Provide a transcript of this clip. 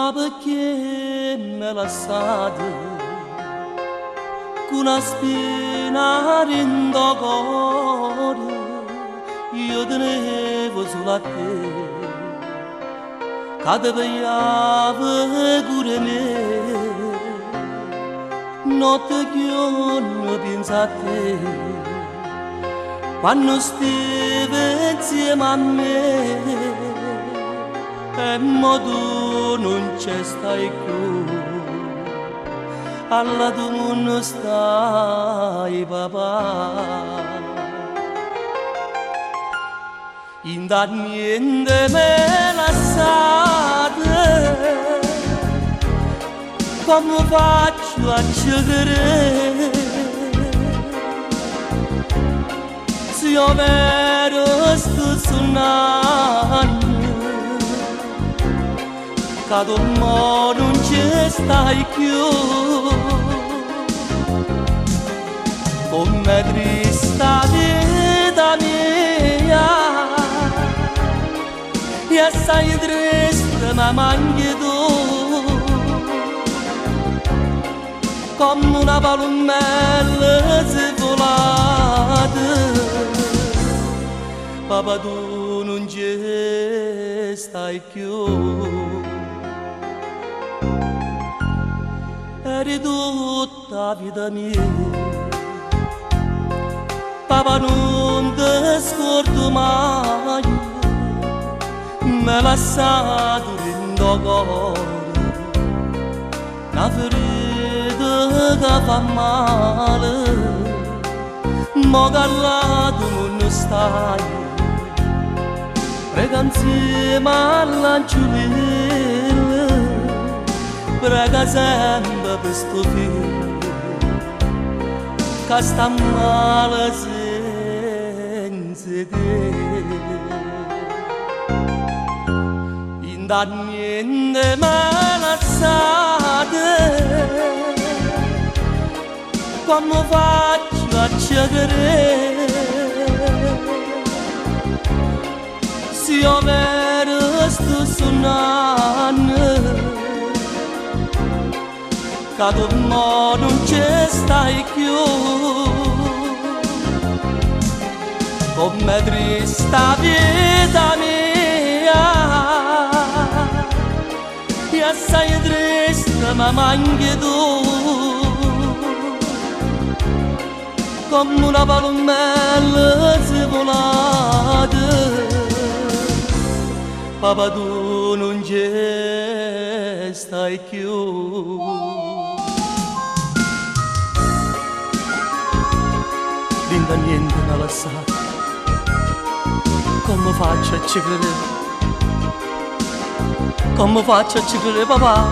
babă che m'ha lasciato con una spina in cuore, io tenevo solo a te, che ti vegliavo pure me, notte che io non penso a te, quando stivi insieme a me. E mo tu non c'è stai più, alla tu non stai papà. In da niente me lasciate, come faccio a credere? Se io vero sto suonando, che tu mo non ci stai più, come trista vita mia, e assai triste ma manchi tu, come una palomella volata, papà tu non ci stai più. Eri tutta la vita mia, papà non ti scordo mai, m'hai lasciato in cuore, una ferita che fa male, mo che là tu non stai, prega insieme all'angelo, prega sempre per sto figlio che sta male senza te. In da niente me lasciate, come faccio a credere? Se io vero sto suonando, che tu mo non ci stai più, come trista vita mia, e assai triste ma manchi tu, come una palomella volata, papà tu non ci stai più. Da niente mi ha lasciato, come faccio a ci credere? Come faccio a ci credere, papà?